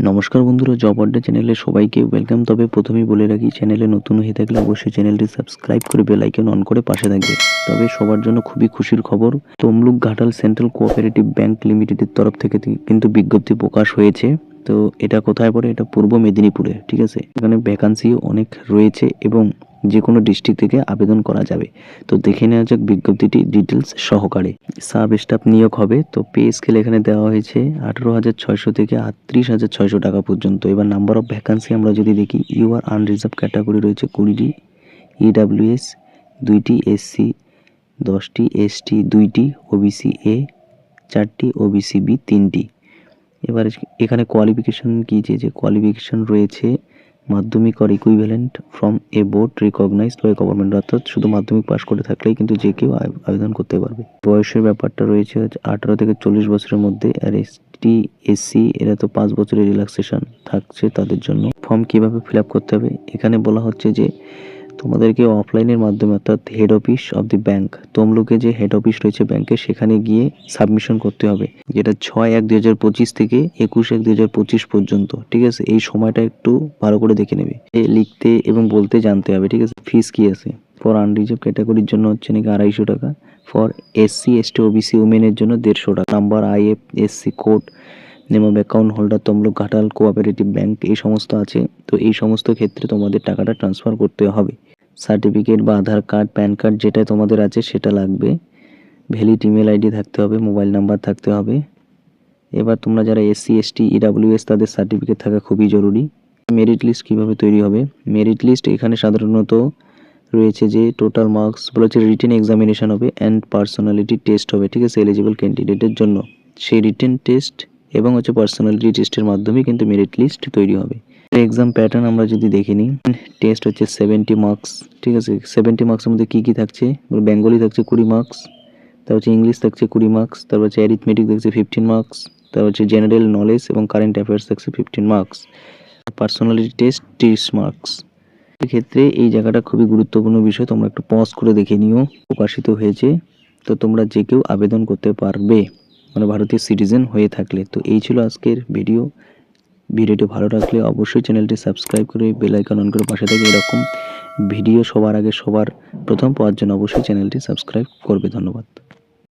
নমস্কার বন্ধুরা, জব আড্ডা চ্যানেলে সবাইকে ওয়েলকাম। তবে প্রথমেই বলে রাখি, চ্যানেলে নতুন হয়ে থাকলে অবশ্যই চ্যানেলটি সাবস্ক্রাইব করে বেল আইকন অন করে পাশে থাকবে। তবে সবার জন্য খুবই খুশির খবর, Tamluk Ghatal central cooperative bank লিমিটেডের তরফ থেকে কিন্তু বিজ্ঞপ্তি প্রকাশ হয়েছে। তো এটা কোথায় পড়ে? এটা পূর্ব মেদিনীপুরে, ঠিক আছে। এখানে ভ্যাকান্সি অনেক রয়েছে এবং যে কোনো ডিস্ট্রিক্ট থেকে আবেদন করা যাবে। তো দেখে নেওয়া যাক বিজ্ঞপ্তিটি ডিটেলস সহকারে। সাব স্টাফ নিয়োগ হবে। তো পে স্কেল এখানে দেওয়া হয়েছে 18,600 থেকে 38,600 টাকা পর্যন্ত। এবার নাম্বার অফ ভ্যাকান্সি আমরা যদি দেখি, ইউআর আনরিজার্ভ ক্যাটাগরি রয়েছে 20টি, ইডাব্লিউএস 2টি, এসসি 10টি, এসটি 2টি, ওবিসি এ 4টি, ওবিসি বি 3টি। এবার এখানে কোয়ালিফিকেশন কি, যে কোয়ালিফিকেশন রয়েছে মাধ্যমিক or equivalent from a board recognised by government, অর্থাৎ শুধু মাধ্যমিক পাস করে থাকলেই কিন্তু যে কেউ আবেদন করতে পারবে। বয়সের ব্যাপারটা রয়েছে 18 থেকে 40 বছরের মধ্যে। আর এসটি এসসি এরা তো 5 বছরের রিল্যাক্সেশন থাকছে তাদের জন্য। ফর্ম কিভাবে ফিল আপ করতে হবে, এখানে বলা হচ্ছে যে তোমাদেরকে অফলাইনের মাধ্যমে, অর্থাৎ head office of the bank, তমলুকে যে হেড অফিস রয়েছে ব্যাংকের, সেখানে গিয়ে সাবমিশন করতে হবে, যেটা 6/1/2025 থেকে 21/1/2025 পর্যন্ত, ঠিক আছে। এই সময়টা একটু ভালো করে দেখে নেবে, লিখতে এবং বলতে জানতে হবে, ঠিক আছে। ফিস কি আছে, ফর আনরিজার্ভ ক্যাটাগরির জন্য হচ্ছে নাকি 250 টাকা, ফর এসসি এসটি ওবিসি উমেনের জন্য 150 টাকা। Number IFSC code, name of account holder Tamluk Ghatal cooperative bank, এই সমস্ত আছে। তো এই সমস্ত ক্ষেত্রে তোমাদের টাকাটা ট্রান্সফার করতে হবে। সার্টিফিকেট বা আধার কার্ড, প্যান কার্ড যেটা তোমাদের আছে সেটা লাগবে। ভ্যালিড ইমেল আইডি থাকতে হবে, মোবাইল নাম্বার থাকতে হবে। এবার তোমরা যারা এসসি এসটি ইডাব্লিউএস, তাদের সার্টিফিকেট থাকা খুবই জরুরি। মেরিট লিস্ট কীভাবে তৈরি হবে, মেরিট লিস্ট এখানে সাধারণত রয়েছে যে টোটাল মার্কস বলেছে, রিটেন এক্সামিনেশন হবে অ্যান্ড পার্সোনালিটি টেস্ট হবে, ঠিক আছে। এলিজিবল ক্যান্ডিডেটের জন্য সেই রিটেন টেস্ট এবং পার্সোনালিটি টেস্টের মাধ্যমে কিন্তু মেরিট লিস্ট তৈরি হবে। এক্সাম প্যাটার্ন আমরা যদি দেখে নিই, টেস্ট হচ্ছে 70 মার্কস, ঠিক আছে। 70 মার্কসের মধ্যে কী কী থাকছে, বেঙ্গলি থাকছে 20 মার্কস, তারপর হচ্ছে ইংলিশ থাকছে 20 মার্কস, তারপর হচ্ছে অ্যারিথমেটিক থাকছে 15 মার্কস, তারপর হচ্ছে জেনারেল নলেজ এবং কারেন্ট অ্যাফেয়ার্স থাকছে 15 মার্কস, পার্সোনালিটি টেস্ট 30 মার্কস। এক্ষেত্রে এই জায়গাটা খুবই গুরুত্বপূর্ণ বিষয়, তোমরা একটু পজ করে দেখে নিও। প্রকাশিত হয়েছে, তো তোমরা যে কেউ আবেদন করতে পারবে, মানে ভারতীয় সিটিজেন হয়ে থাকলে। তো এই ছিল আজকের ভিডিওটি ভালো লাগলে অবশ্যই চ্যানেলটি সাবস্ক্রাইব করে বেল আইকন অন করে পাশে থেকে এরকম ভিডিও সবার আগে সবার প্রথম পাওয়ার জন্য অবশ্যই চ্যানেলটি সাবস্ক্রাইব করবে। ধন্যবাদ।